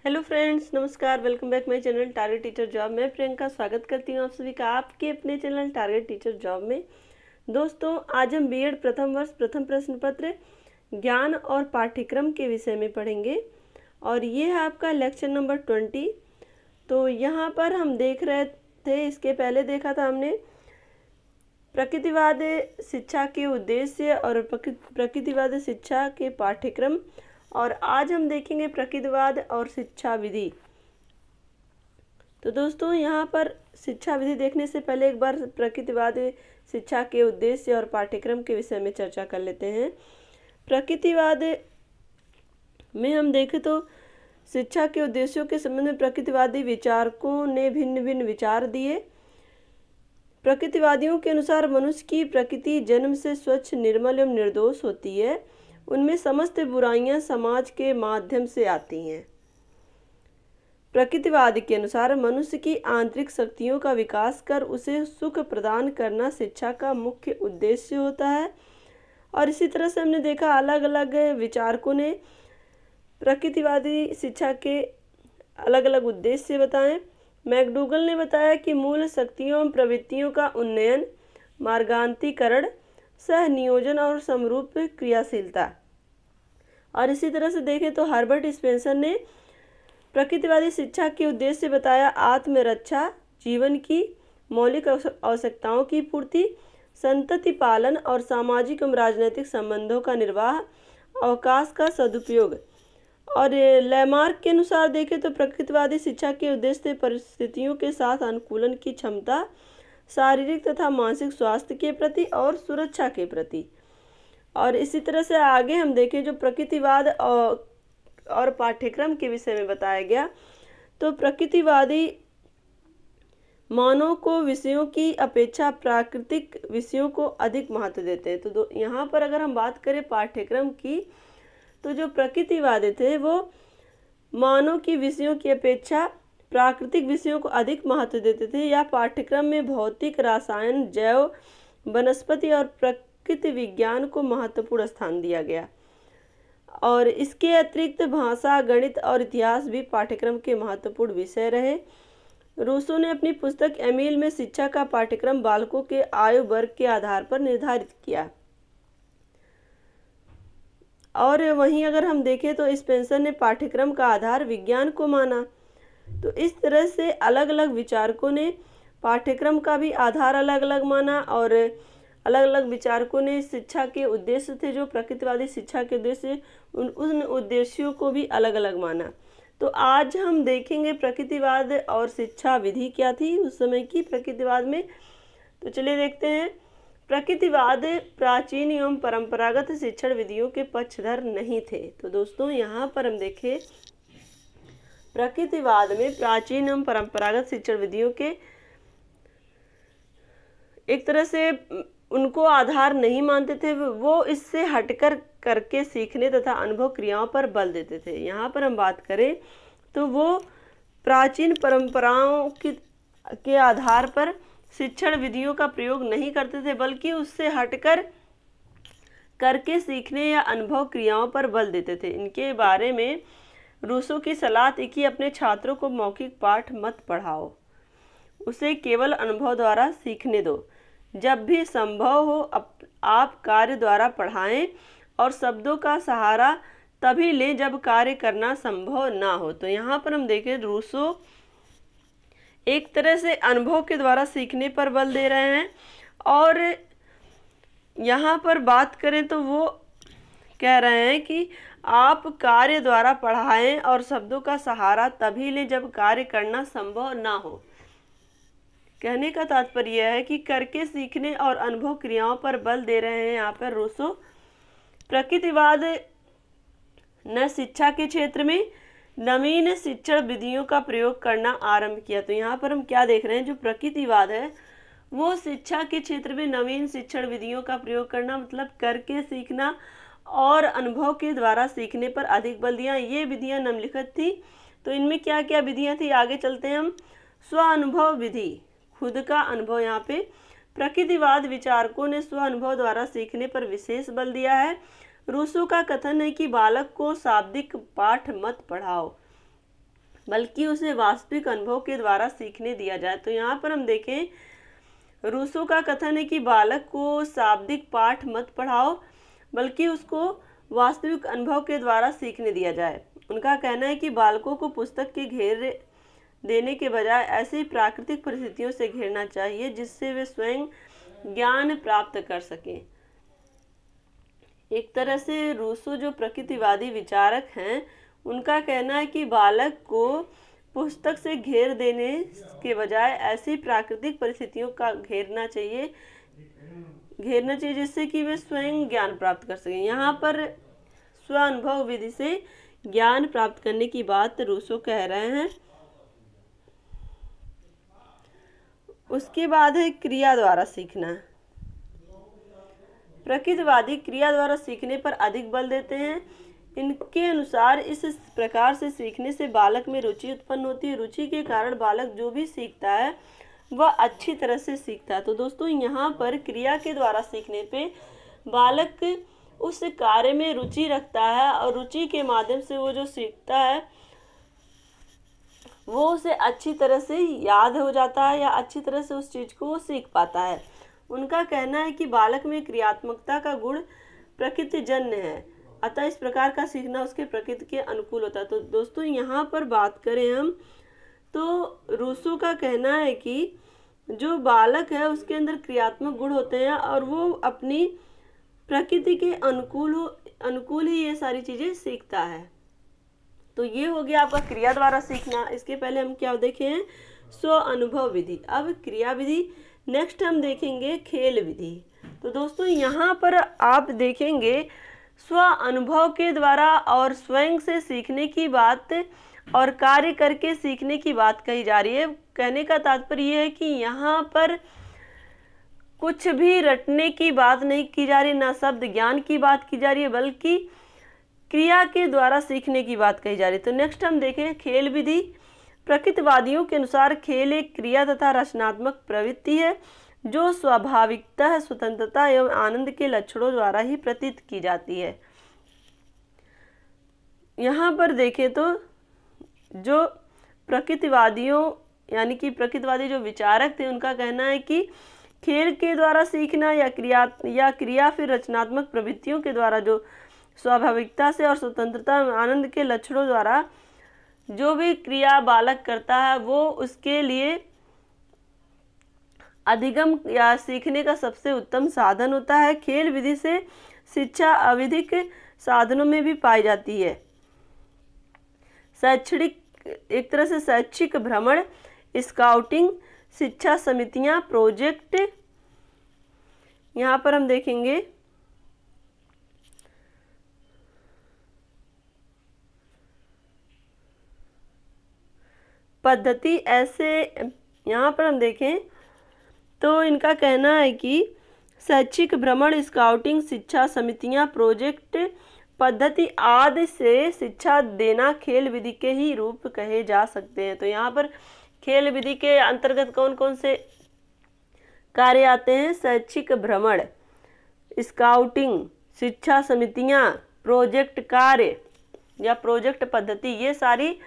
Hello friends, नमस्कार। Welcome back my channel target teacher job. मैं प्रियंका स्वागत करती हूँ आप सभी का आपके अपने चैनल टारगेट टीचर जॉब में। दोस्तों, आज हम बीएड प्रथम वर्ष प्रथम प्रश्न पत्र ज्ञान और पाठ्यक्रम के विषय में पढ़ेंगे और ये है आपका लेक्चर नंबर 20। तो यहाँ पर हम देख रहे थे, इसके पहले देखा था हमने प्रकृतिवाद शिक्षा के उद्देश्य और प्रकृतिवाद शिक्षा के पाठ्यक्रम, और आज हम देखेंगे प्रकृतिवाद और शिक्षा विधि। तो दोस्तों, यहाँ पर शिक्षा विधि देखने से पहले एक बार प्रकृतिवाद शिक्षा के उद्देश्य और पाठ्यक्रम के विषय में चर्चा कर लेते हैं। प्रकृतिवाद में हम देखें तो शिक्षा के उद्देश्यों के संबंध में प्रकृतिवादी विचारकों ने भिन्न भिन्न विचार दिए। प्रकृतिवादियों के अनुसार मनुष्य की प्रकृति जन्म से स्वच्छ, निर्मल एवं निर्दोष होती है। उनमें समस्त बुराइयां समाज के माध्यम से आती हैं। प्रकृतिवाद के अनुसार मनुष्य की आंतरिक शक्तियों का विकास कर उसे सुख प्रदान करना शिक्षा का मुख्य उद्देश्य होता है। और इसी तरह से हमने देखा अलग अलग विचारकों ने प्रकृतिवादी शिक्षा के अलग अलग उद्देश्य बताएं। मैकडूगल ने बताया कि मूल शक्तियों एवं प्रवृत्तियों का उन्नयन, मार्गान्तीकरण, सह नियोजन और समरूप क्रियाशीलता। और इसी तरह से देखें तो हर्बर्ट स्पेंसर ने प्रकृतिवादी शिक्षा के उद्देश्य बताया आत्मरक्षा, जीवन की मौलिक आवश्यकताओं की पूर्ति, संतति पालन और सामाजिक एवं राजनीतिक संबंधों का निर्वाह, अवकाश का सदुपयोग। और लैमार्क के अनुसार देखें तो प्रकृतिवादी शिक्षा के उद्देश्य परिस्थितियों के साथ अनुकूलन की क्षमता, शारीरिक तथा मानसिक स्वास्थ्य के प्रति और सुरक्षा के प्रति। और इसी तरह से आगे हम देखें जो प्रकृतिवाद और पाठ्यक्रम के विषय में बताया गया, तो प्रकृतिवादी मानव को विषयों की अपेक्षा प्राकृतिक विषयों को अधिक महत्व देते हैं। तो यहाँ पर अगर हम बात करें पाठ्यक्रम की, तो जो प्रकृतिवादी थे वो मानव की विषयों की अपेक्षा प्राकृतिक विषयों को अधिक महत्व देते थे। या पाठ्यक्रम में भौतिक, रसायन, जैव, वनस्पति और प्रकृति विज्ञान को महत्वपूर्ण स्थान दिया गया। और इसके अतिरिक्त भाषा, गणित और इतिहास भी पाठ्यक्रम के महत्वपूर्ण विषय रहे। रूसो ने अपनी पुस्तक एमिल में शिक्षा का पाठ्यक्रम बालकों के आयु वर्ग के आधार पर निर्धारित किया। और वहीं अगर हम देखें तो स्पेंसर ने पाठ्यक्रम का आधार विज्ञान को माना। तो इस तरह से अलग अलग विचारकों ने पाठ्यक्रम का भी आधार अलग अलग माना और अलग अलग विचारकों ने शिक्षा के उद्देश्य थे जो प्रकृतिवादी शिक्षा के उद्देश्य, उन उद्देश्यों को भी अलग अलग माना। तो आज हम देखेंगे प्रकृतिवाद और शिक्षा विधि क्या थी उस समय की प्रकृतिवाद में। तो चलिए देखते हैं। प्रकृतिवाद प्राचीन एवं परंपरागत शिक्षण विधियों के पक्षधर नहीं थे। तो दोस्तों, यहाँ पर हम देखें प्रकृतिवाद में प्राचीन एवं परंपरागत शिक्षण विधियों के एक तरह से उनको आधार नहीं मानते थे। वो इससे हटकर करके सीखने तथा अनुभव क्रियाओं पर बल देते थे। यहाँ पर हम बात करें तो वो प्राचीन परंपराओं के आधार पर शिक्षण विधियों का प्रयोग नहीं करते थे, बल्कि उससे हटकर करके सीखने या अनुभव क्रियाओं पर बल देते थे। इनके बारे में रूसो की सलाह थी कि अपने छात्रों को मौखिक पाठ मत पढ़ाओ, उसे केवल अनुभव द्वारा सीखने दो। जब भी संभव हो आप कार्य द्वारा पढ़ाएं और शब्दों का सहारा तभी लें जब कार्य करना संभव ना हो। तो यहाँ पर हम देखें रूसो एक तरह से अनुभव के द्वारा सीखने पर बल दे रहे हैं। और यहाँ पर बात करें तो वो कह रहे हैं कि आप कार्य द्वारा पढ़ाएं और शब्दों का सहारा तभी लें जब कार्य करना संभव ना हो। कहने का तात्पर्य है कि करके सीखने और अनुभव क्रियाओं पर बल दे रहे हैं यहाँ पर रूसो। प्रकृतिवाद ने शिक्षा के क्षेत्र में नवीन शिक्षण विधियों का प्रयोग करना आरंभ किया। तो यहाँ पर हम क्या देख रहे हैं, जो प्रकृतिवाद है वो शिक्षा के क्षेत्र में नवीन शिक्षण विधियों का प्रयोग करना, मतलब करके सीखना और अनुभव के द्वारा सीखने पर अधिक बल दिया। ये विधियाँ निम्नलिखित थी। तो इनमें क्या क्या विधियाँ थी, आगे चलते हैं हम। स्व अनुभव विधि, खुद का अनुभव। यहाँ पे प्रकृतिवाद विचारकों ने स्व अनुभव द्वारा सीखने पर विशेष बल दिया है। रूसो का कथन है कि बालक को शाब्दिक पाठ मत पढ़ाओ, बल्कि उसे वास्तविक अनुभव के द्वारा सीखने दिया जाए। तो यहाँ पर हम देखें, रूसो का कथन है कि बालक को शाब्दिक पाठ मत पढ़ाओ, बल्कि उसको वास्तविक अनुभव के द्वारा सीखने दिया जाए। उनका कहना है कि बालकों को पुस्तक के घेर देने के बजाय ऐसी प्राकृतिक परिस्थितियों से घेरना चाहिए जिससे वे स्वयं ज्ञान प्राप्त कर सकें। एक तरह से रूसो जो प्रकृतिवादी विचारक हैं, उनका कहना है कि बालक को पुस्तक से घेर देने के बजाय ऐसी प्राकृतिक परिस्थितियों का घेरना चाहिए जिससे कि वे स्वयं ज्ञान प्राप्त कर सकें। यहाँ पर स्व अनुभव विधि से ज्ञान प्राप्त करने की बात रूसो कह रहे हैं। उसके बाद है क्रिया द्वारा सीखना। प्रकृतिवादी क्रिया द्वारा सीखने पर अधिक बल देते हैं। इनके अनुसार इस प्रकार से सीखने से बालक में रुचि उत्पन्न होती है। रुचि के कारण बालक जो भी सीखता है वह अच्छी तरह से सीखता है। तो दोस्तों, यहाँ पर क्रिया के द्वारा सीखने पे बालक उस कार्य में रुचि रखता है और रुचि के माध्यम से वो जो सीखता है वो उसे अच्छी तरह से याद हो जाता है या अच्छी तरह से उस चीज़ को वो सीख पाता है। उनका कहना है कि बालक में क्रियात्मकता का गुण प्रकृतिजन्य है, अतः इस प्रकार का सीखना उसके प्रकृति के अनुकूल होता है। तो दोस्तों, यहाँ पर बात करें हम तो रूसो का कहना है कि जो बालक है उसके अंदर क्रियात्मक गुण होते हैं और वो अपनी प्रकृति के अनुकूल ही ये सारी चीज़ें सीखता है। तो ये हो गया आपका क्रिया द्वारा सीखना। इसके पहले हम क्या देखें, स्व अनुभव विधि। अब क्रिया विधि। नेक्स्ट हम देखेंगे खेल विधि। तो दोस्तों, यहाँ पर आप देखेंगे स्व अनुभव के द्वारा और स्वयं से सीखने की बात और कार्य करके सीखने की बात कही जा रही है। कहने का तात्पर्य यह है कि यहाँ पर कुछ भी रटने की बात नहीं की जा रही, ना शब्द ज्ञान की बात की जा रही है, बल्कि क्रिया के द्वारा सीखने की बात कही जा रही है। तो नेक्स्ट हम देखें खेल विधि। प्रकृतिवादियों के अनुसार खेल एक क्रिया तथा रचनात्मक प्रवृत्ति है जो स्वाभाविकता, स्वतंत्रता एवं आनंद के लक्षणों द्वारा ही प्रतीत की जाती है। यहाँ पर देखें तो जो प्रकृतिवादियों यानी कि प्रकृतिवादी जो विचारक थे, उनका कहना है कि खेल के द्वारा सीखना या क्रिया फिर रचनात्मक प्रवृत्तियों के द्वारा जो स्वाभाविकता से और स्वतंत्रता आनंद के लक्षणों द्वारा जो भी क्रिया बालक करता है वो उसके लिए अधिगम या सीखने का सबसे उत्तम साधन होता है। खेल विधि से शिक्षा अविधिक साधनों में भी पाई जाती है। एक तरह से शैक्षिक भ्रमण, स्काउटिंग, शिक्षा समितियां, प्रोजेक्ट, यहाँ पर हम देखेंगे पद्धति। ऐसे यहाँ पर हम देखें तो इनका कहना है कि शैक्षिक भ्रमण, स्काउटिंग, शिक्षा समितियां, प्रोजेक्ट, पद्धति आदि से शिक्षा देना खेल विधि के ही रूप कहे जा सकते हैं। तो यहाँ पर खेल विधि के अंतर्गत कौन कौन से कार्य आते हैं? शैक्षिक भ्रमण, स्काउटिंग, शिक्षा समितियां, प्रोजेक्ट कार्य या प्रोजेक्ट पद्धति, ये सारी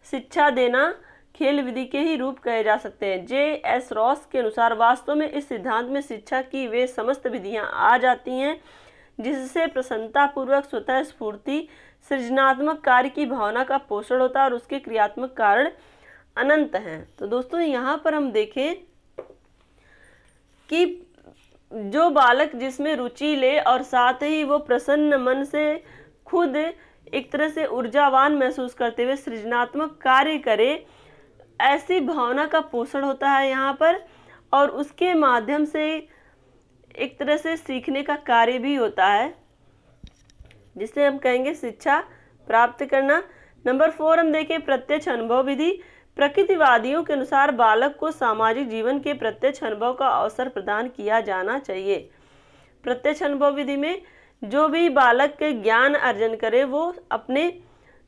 शिक्षा देना खेल विधि के ही रूप कहे जा सकते हैं। J.S. रॉस के अनुसार वास्तव में इस सिद्धांत में शिक्षा की वे समस्त विधियां आ जाती हैं जिससे प्रसन्नतापूर्वक स्वतः स्फूर्ति, सृजनात्मक कार्य की भावना का पोषण होता है और उसके क्रियात्मक कारण अनंत हैं। तो दोस्तों, यहाँ पर हम देखें कि जो बालक जिसमें रुचि ले और साथ ही वो प्रसन्न मन से खुद एक तरह से ऊर्जावान महसूस करते हुए सृजनात्मक कार्य करे, ऐसी भावना का पोषण होता है यहाँ पर, और उसके माध्यम से एक तरह से सीखने का कार्य भी होता है जिसे हम कहेंगे शिक्षा प्राप्त करना। नंबर 4 हम देखें प्रत्यक्ष अनुभव विधि। प्रकृतिवादियों के अनुसार बालक को सामाजिक जीवन के प्रत्यक्ष अनुभव का अवसर प्रदान किया जाना चाहिए। प्रत्यक्ष अनुभव विधि में जो भी बालक के ज्ञान अर्जन करे वो अपने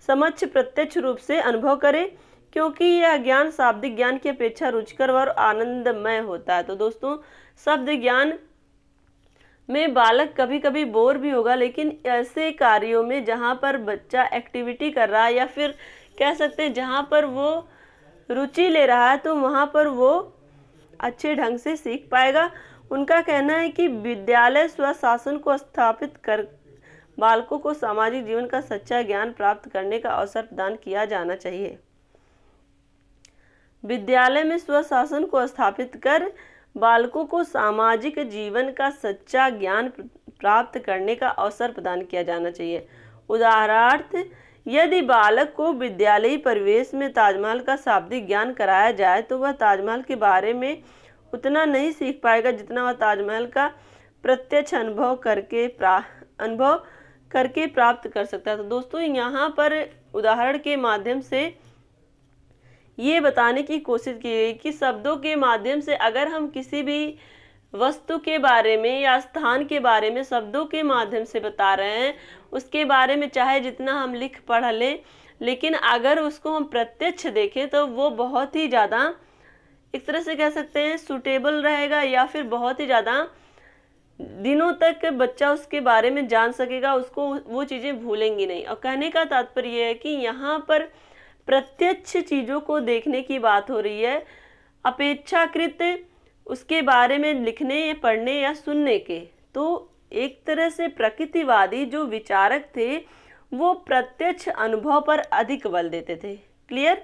समक्ष प्रत्यक्ष रूप से अनुभव करे, क्योंकि यह ज्ञान शाब्दिक ज्ञान की अपेक्षा रुचिकर और आनंदमय होता है। तो दोस्तों, शब्द ज्ञान में बालक कभी कभी बोर भी होगा, लेकिन ऐसे कार्यों में जहाँ पर बच्चा एक्टिविटी कर रहा है या फिर कह सकते हैं जहाँ पर वो रुचि ले रहा है तो वहाँ पर वो अच्छे ढंग से सीख पाएगा। उनका कहना है कि विद्यालय स्वशासन को स्थापित कर बालकों को सामाजिक जीवन का सच्चा ज्ञान प्राप्त करने का अवसर प्रदान किया जाना चाहिए। विद्यालय में स्वशासन को स्थापित कर बालकों को सामाजिक जीवन का सच्चा ज्ञान प्राप्त करने का अवसर प्रदान किया जाना चाहिए। उदाहरणार्थ, यदि बालक को विद्यालयी परिवेश में ताजमहल का शाब्दिक ज्ञान कराया जाए तो वह ताजमहल के बारे में उतना नहीं सीख पाएगा जितना वह ताजमहल का प्रत्यक्ष अनुभव करके प्राप्त कर सकता है। तो दोस्तों यहाँ पर उदाहरण के माध्यम से ये बताने की कोशिश की गई कि शब्दों के माध्यम से अगर हम किसी भी वस्तु के बारे में या स्थान के बारे में शब्दों के माध्यम से बता रहे हैं, उसके बारे में चाहे जितना हम लिख पढ़ लें, लेकिन अगर उसको हम प्रत्यक्ष देखें तो वो बहुत ही ज़्यादा एक तरह से कह सकते हैं सूटेबल रहेगा, या फिर बहुत ही ज़्यादा दिनों तक बच्चा उसके बारे में जान सकेगा, उसको वो चीज़ें भूलेंगी नहीं। और कहने का तात्पर्य ये है कि यहाँ पर प्रत्यक्ष चीज़ों को देखने की बात हो रही है, अपेक्षाकृत उसके बारे में लिखने या पढ़ने या सुनने के। तो एक तरह से प्रकृतिवादी जो विचारक थे वो प्रत्यक्ष अनुभव पर अधिक बल देते थे। क्लियर।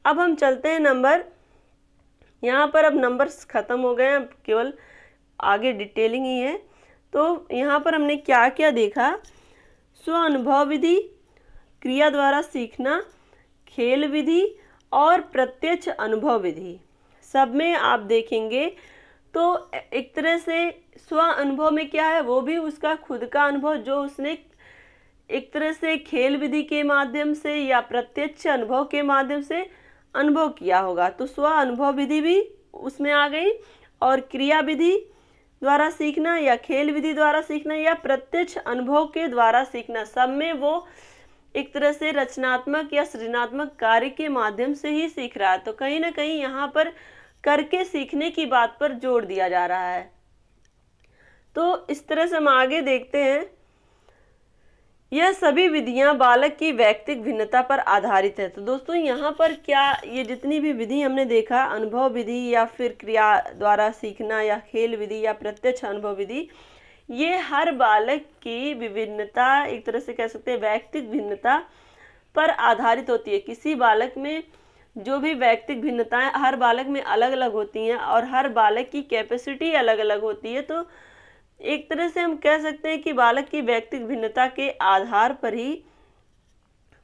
अब हम चलते हैं नंबर, यहाँ पर अब नंबर्स ख़त्म हो गए हैं, केवल आगे डिटेलिंग ही है। तो यहाँ पर हमने क्या क्या देखा, स्व अनुभव विधि, क्रिया द्वारा सीखना, खेल विधि और प्रत्यक्ष अनुभव विधि। सब में आप देखेंगे तो एक तरह से स्व अनुभव में क्या है, वो भी उसका खुद का अनुभव जो उसने एक तरह से खेल विधि के माध्यम से या प्रत्यक्ष अनुभव के माध्यम से अनुभव किया होगा। तो स्व अनुभव विधि भी उसमें आ गई, और क्रिया विधि द्वारा सीखना या खेल विधि द्वारा सीखना या प्रत्यक्ष अनुभव के द्वारा सीखना, सब में वो एक तरह से रचनात्मक या सृजनात्मक कार्य के माध्यम से ही सीख रहा है। तो कहीं ना कहीं यहाँ पर करके सीखने की बात पर जोर दिया जा रहा है। तो इस तरह से हम आगे देखते हैं, यह सभी विधियां बालक की व्यक्तिगत भिन्नता पर आधारित है। तो दोस्तों यहाँ पर क्या, ये जितनी भी विधि हमने देखा, अनुभव विधि या फिर क्रिया द्वारा सीखना या खेल विधि या प्रत्यक्ष अनुभव विधि, ये हर बालक की विभिन्नता, एक तरह से कह सकते हैं व्यक्तिगत भिन्नता पर आधारित होती है। किसी बालक में जो भी व्यक्तिगत भिन्नताएं हर बालक में अलग अलग होती हैं और हर बालक की कैपेसिटी अलग अलग होती है। तो एक तरह से हम कह सकते हैं कि बालक की व्यक्तिगत भिन्नता के आधार पर ही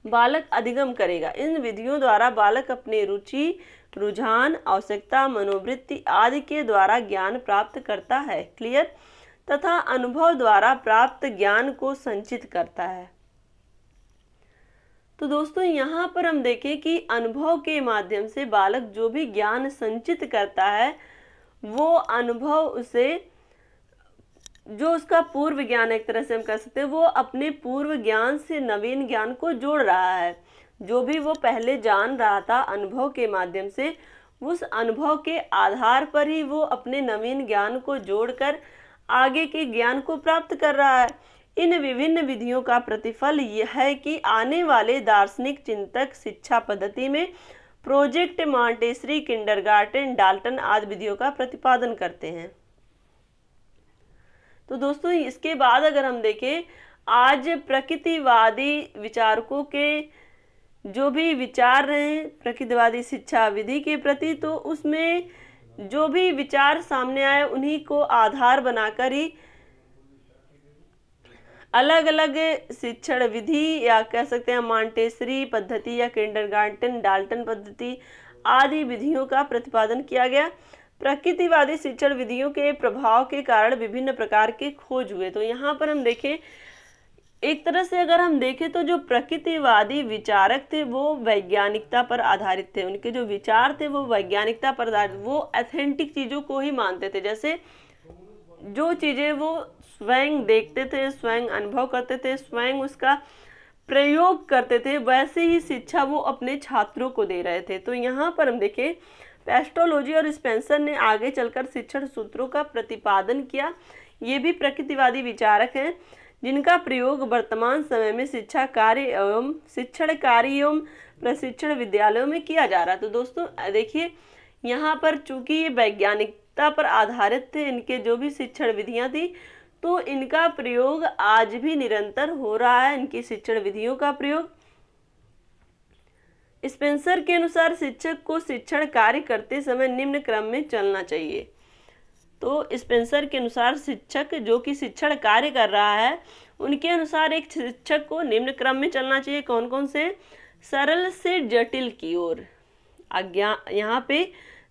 बालक अधिगम करेगा। इन विधियों द्वारा बालक अपने रुचि, रुझान, आवश्यकता, मनोवृत्ति आदि के द्वारा ज्ञान प्राप्त करता है। क्लियर। तथा अनुभव द्वारा प्राप्त ज्ञान को संचित करता है। तो दोस्तों यहाँ पर हम देखें कि अनुभव के माध्यम से बालक जो भी ज्ञान संचित करता है वो अनुभव उसे, जो उसका पूर्व ज्ञान एक तरह से हम कह सकते हैं, वो अपने पूर्व ज्ञान से नवीन ज्ञान को जोड़ रहा है। जो भी वो पहले जान रहा था अनुभव के माध्यम से, उस अनुभव के आधार पर ही वो अपने नवीन ज्ञान को जोड़कर आगे के ज्ञान को प्राप्त कर रहा है। इन विभिन्न विधियों का प्रतिफल यह है कि आने वाले दार्शनिक चिंतक शिक्षा पद्धति में प्रोजेक्ट मॉन्टेसरी, किंडरगार्टन, डाल्टन आदि विधियों का प्रतिपादन करते हैं। तो दोस्तों इसके बाद अगर हम देखें, आज प्रकृतिवादी विचारकों के जो भी विचार रहे प्रकृतिवादी शिक्षा विधि के प्रति, तो उसमें जो भी विचार सामने आए उन्हीं को आधार बनाकर ही अलग अलग शिक्षण विधि या कह सकते हैं मॉन्टेसरी पद्धति या किंडरगार्टन, डाल्टन पद्धति आदि विधियों का प्रतिपादन किया गया। प्रकृतिवादी शिक्षण विधियों के प्रभाव के कारण विभिन्न प्रकार के खोज हुए। तो यहाँ पर हम देखें, एक तरह से अगर हम देखें तो जो प्रकृतिवादी विचारक थे वो वैज्ञानिकता पर आधारित थे। उनके जो विचार थे वो वैज्ञानिकता पर आधारित, वो ऑथेंटिक चीज़ों को ही मानते थे। जैसे जो चीज़ें वो स्वयं देखते थे, स्वयं अनुभव करते थे, स्वयं उसका प्रयोग करते थे, वैसे ही शिक्षा वो अपने छात्रों को दे रहे थे। तो यहाँ पर हम देखें, पेस्टोलॉजी और स्पेंसर ने आगे चलकर शिक्षण सूत्रों का प्रतिपादन किया। ये भी प्रकृतिवादी विचारक हैं। जिनका प्रयोग वर्तमान समय में शिक्षा कार्य एवं शिक्षण कार्य एवं प्रशिक्षण विद्यालयों में किया जा रहा है। तो दोस्तों देखिए, यहाँ पर चूंकि ये वैज्ञानिकता पर आधारित थे, इनके जो भी शिक्षण विधियाँ थी, तो इनका प्रयोग आज भी निरंतर हो रहा है, इनकी शिक्षण विधियों का प्रयोग। स्पेंसर के अनुसार शिक्षक को शिक्षण कार्य करते समय निम्न क्रम में चलना चाहिए। तो स्पेंसर के अनुसार शिक्षक जो कि शिक्षण कार्य कर रहा है, उनके अनुसार एक शिक्षक को निम्न क्रम में चलना चाहिए। कौन कौन से? सरल से जटिल की ओर। यहाँ पे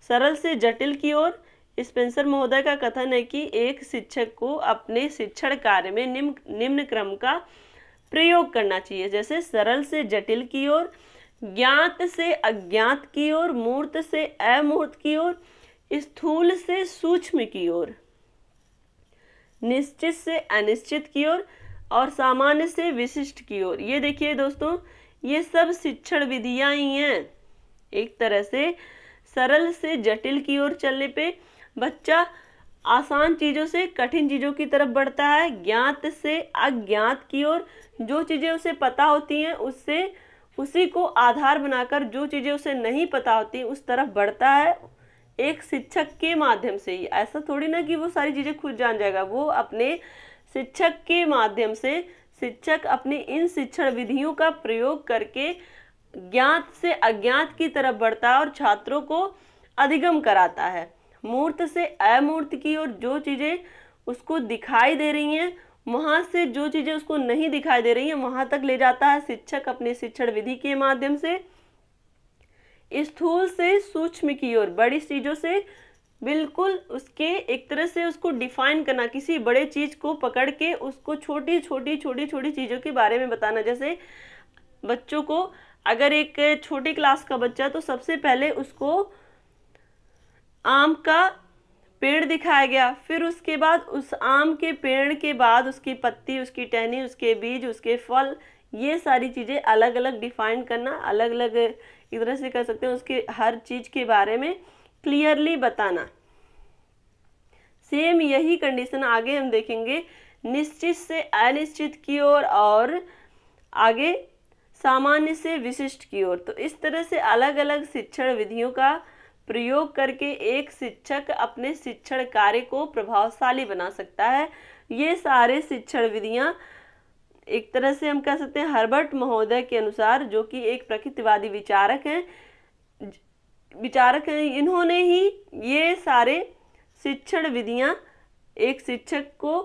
सरल से जटिल की ओर स्पेंसर महोदय का कथन है कि एक शिक्षक को अपने शिक्षण कार्य में निम्न क्रम का प्रयोग करना चाहिए, जैसे सरल से जटिल की ओर, ज्ञात से अज्ञात की ओर, मूर्त से अमूर्त की ओर, स्थूल से सूक्ष्म की ओर, निश्चित से अनिश्चित की ओर और सामान्य से विशिष्ट की ओर। ये देखिए दोस्तों, ये सब शिक्षण विधियां ही हैं। एक तरह से सरल से जटिल की ओर चलने पे बच्चा आसान चीज़ों से कठिन चीज़ों की तरफ बढ़ता है। ज्ञात से अज्ञात की ओर, जो चीज़ें उसे पता होती हैं उससे उसी को आधार बनाकर जो चीज़ें उसे नहीं पता होती उस तरफ बढ़ता है, एक शिक्षक के माध्यम से ही। ऐसा थोड़ी ना कि वो सारी चीज़ें खुद जान जाएगा, वो अपने शिक्षक के माध्यम से शिक्षक अपनी इन शिक्षण विधियों का प्रयोग करके ज्ञात से अज्ञात की तरफ बढ़ता है और छात्रों को अधिगम कराता है। मूर्त से अमूर्त की ओर, जो चीज़ें उसको दिखाई दे रही हैं वहाँ से जो चीज़ें उसको नहीं दिखाई दे रही हैं वहाँ तक ले जाता है शिक्षक अपने शिक्षण विधि के माध्यम से। स्थूल से सूक्ष्म की ओर, बड़ी चीज़ों से बिल्कुल उसके एक तरह से उसको डिफाइन करना, किसी बड़े चीज़ को पकड़ के उसको छोटी छोटी चीज़ों के बारे में बताना। जैसे बच्चों को, अगर एक छोटी क्लास का बच्चा, तो सबसे पहले उसको आम का पेड़ दिखाया गया, फिर उसके बाद उस आम के पेड़ के बाद उसकी पत्ती, उसकी टहनी, उसके बीज, उसके फल, ये सारी चीज़ें अलग अलग डिफाइन करना, अलग अलग एक तरह से कर सकते हैं, उसके हर चीज़ के बारे में क्लियरली बताना। सेम यही कंडीशन आगे हम देखेंगे निश्चित से अनिश्चित की ओर और आगे सामान्य से विशिष्ट की ओर। तो इस तरह से अलग अलग शिक्षण विधियों का प्रयोग करके एक शिक्षक अपने शिक्षण कार्य को प्रभावशाली बना सकता है। ये सारे शिक्षण विधियाँ एक तरह से हम कह सकते हैं हर्बर्ट महोदय के अनुसार, जो कि एक प्रकृतिवादी विचारक हैं, इन्होंने ही ये सारे शिक्षण विधियाँ एक शिक्षक को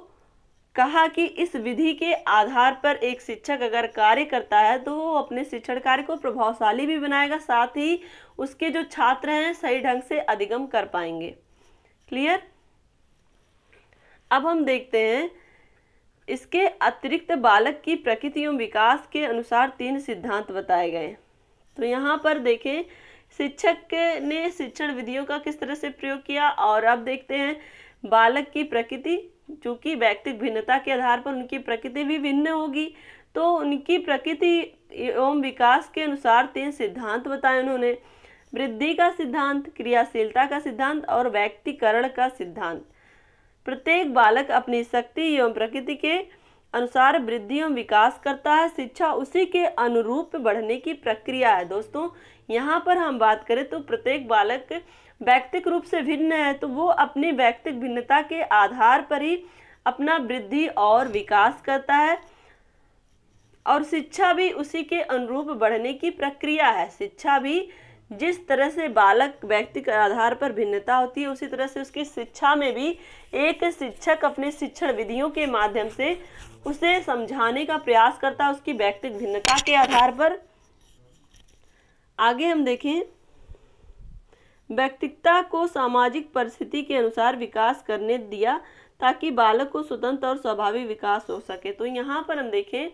कहा कि इस विधि के आधार पर एक शिक्षक अगर कार्य करता है तो वो अपने शिक्षण कार्य को प्रभावशाली भी बनाएगा, साथ ही उसके जो छात्र हैं सही ढंग से अधिगम कर पाएंगे। क्लियर? अब हम देखते हैं इसके अतिरिक्त बालक की प्रकृति एवं विकास के अनुसार 3 सिद्धांत बताए गए। तो यहाँ पर देखें शिक्षक ने शिक्षण विधियों का किस तरह से प्रयोग किया, और अब देखते हैं बालक की प्रकृति, चूँकि व्यक्तिगत भिन्नता के आधार पर उनकी प्रकृति भी भिन्न होगी, तो उनकी प्रकृति एवं विकास के अनुसार 3 सिद्धांत बताए उन्होंने। वृद्धि का सिद्धांत, क्रियाशीलता का सिद्धांत और व्यक्तिकरण का सिद्धांत। प्रत्येक बालक अपनी शक्ति एवं प्रकृति के अनुसार वृद्धि एवं विकास करता है, शिक्षा उसी के अनुरूप बढ़ने की प्रक्रिया है। दोस्तों यहाँ पर हम बात करें तो प्रत्येक बालक व्यक्तिगत रूप से भिन्न है, तो वो अपनी व्यक्तिगत भिन्नता के आधार पर ही अपना वृद्धि और विकास करता है, और शिक्षा भी उसी के अनुरूप बढ़ने की प्रक्रिया है। शिक्षा भी जिस तरह से बालक व्यक्ति के आधार पर भिन्नता होती है, उसी तरह से उसकी शिक्षा में भी एक शिक्षक अपने शिक्षण विधियों के माध्यम से उसे समझाने का प्रयास करता है उसकी व्यक्तिगत भिन्नता के आधार पर। आगे हम देखें, व्यक्तिगता को सामाजिक परिस्थिति के अनुसार विकास करने दिया ताकि बालक को स्वतंत्र और स्वाभाविक विकास हो सके। तो यहाँ पर हम देखें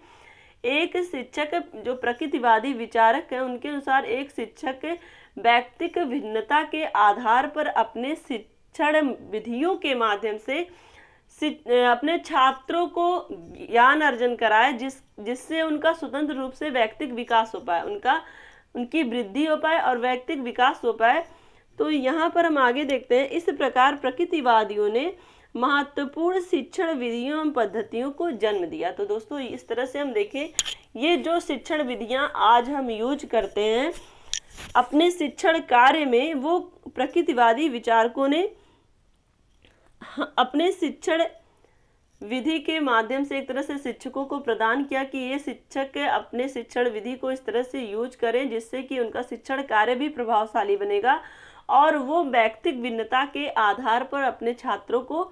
एक शिक्षक जो प्रकृतिवादी विचारक हैं उनके अनुसार एक शिक्षक व्यक्तिगत भिन्नता के आधार पर अपने शिक्षण विधियों के माध्यम से अपने छात्रों को ज्ञान अर्जन कराए, जिससे उनका स्वतंत्र रूप से व्यक्तिगत विकास हो पाए, उनकी वृद्धि हो पाए और व्यक्तिगत विकास हो पाए। तो यहाँ पर हम आगे देखते हैं, इस प्रकार प्रकृतिवादियों ने महत्वपूर्ण शिक्षण विधियों एवं पद्धतियों को जन्म दिया। तो दोस्तों इस तरह से हम देखें, ये जो शिक्षण विधियां आज हम यूज करते हैं अपने शिक्षण कार्य में, वो प्रकृतिवादी विचारकों ने अपने शिक्षण विधि के माध्यम से एक तरह से शिक्षकों को प्रदान किया कि ये शिक्षक अपने शिक्षण विधि को इस तरह से यूज करें जिससे कि उनका शिक्षण कार्य भी प्रभावशाली बनेगा और वो व्यक्तिगत भिन्नता के आधार पर अपने छात्रों को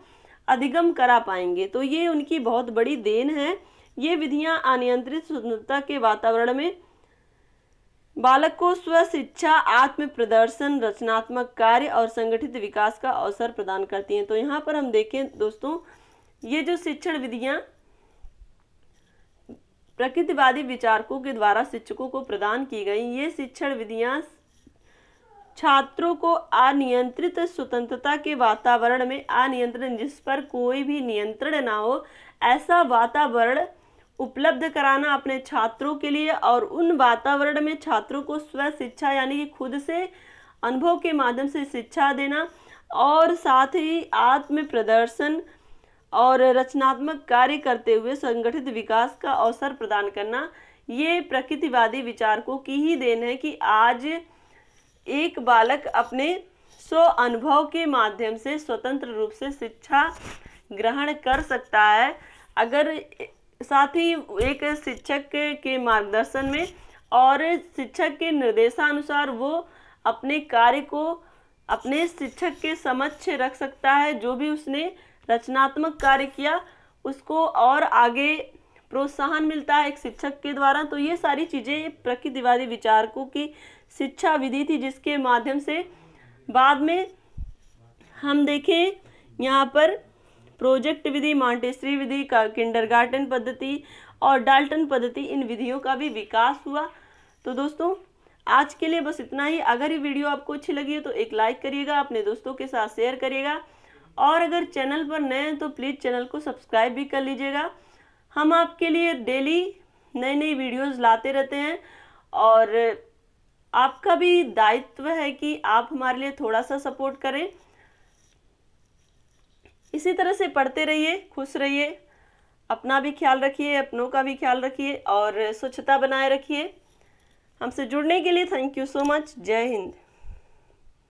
अधिगम करा पाएंगे। तो ये उनकी बहुत बड़ी देन है। ये विधियां अनियंत्रित स्वतंत्रता के वातावरण में बालक को स्व शिक्षा, आत्म प्रदर्शन, रचनात्मक कार्य और संगठित विकास का अवसर प्रदान करती हैं। तो यहाँ पर हम देखें दोस्तों, ये जो शिक्षण विधियां प्रकृतिवादी विचारकों के द्वारा शिक्षकों को प्रदान की गई, ये शिक्षण विधियां छात्रों को अनियंत्रित स्वतंत्रता के वातावरण में, अनियंत्रण जिस पर कोई भी नियंत्रण ना हो, ऐसा वातावरण उपलब्ध कराना अपने छात्रों के लिए और उन वातावरण में छात्रों को स्व शिक्षा यानी कि खुद से अनुभव के माध्यम से शिक्षा देना और साथ ही आत्म प्रदर्शन और रचनात्मक कार्य करते हुए संगठित विकास का अवसर प्रदान करना, ये प्रकृतिवादी विचारकों की ही देन है कि आज एक बालक अपने स्व अनुभव के माध्यम से स्वतंत्र रूप से शिक्षा ग्रहण कर सकता है, अगर साथ ही एक शिक्षक के मार्गदर्शन में और शिक्षक के निर्देशानुसार वो अपने कार्य को अपने शिक्षक के समक्ष रख सकता है। जो भी उसने रचनात्मक कार्य किया उसको और आगे प्रोत्साहन मिलता है एक शिक्षक के द्वारा। तो ये सारी चीज़ें प्रकृतिवादी विचारकों की शिक्षा विधि थी, जिसके माध्यम से बाद में हम देखें यहाँ पर प्रोजेक्ट विधि, मॉन्टेसरी विधि का, किंडरगार्टन पद्धति और डाल्टन पद्धति, इन विधियों का भी विकास हुआ। तो दोस्तों आज के लिए बस इतना ही। अगर ये वीडियो आपको अच्छी लगी है तो एक लाइक करिएगा, अपने दोस्तों के साथ शेयर करिएगा और अगर चैनल पर नए हैं तो प्लीज़ चैनल को सब्सक्राइब भी कर लीजिएगा। हम आपके लिए डेली नई नई वीडियोज़ लाते रहते हैं और आपका भी दायित्व है कि आप हमारे लिए थोड़ा सा सपोर्ट करें। इसी तरह से पढ़ते रहिए, खुश रहिए, अपना भी ख्याल रखिए, अपनों का भी ख्याल रखिए और स्वच्छता बनाए रखिए। हमसे जुड़ने के लिए थैंक यू सो मच। जय हिंद।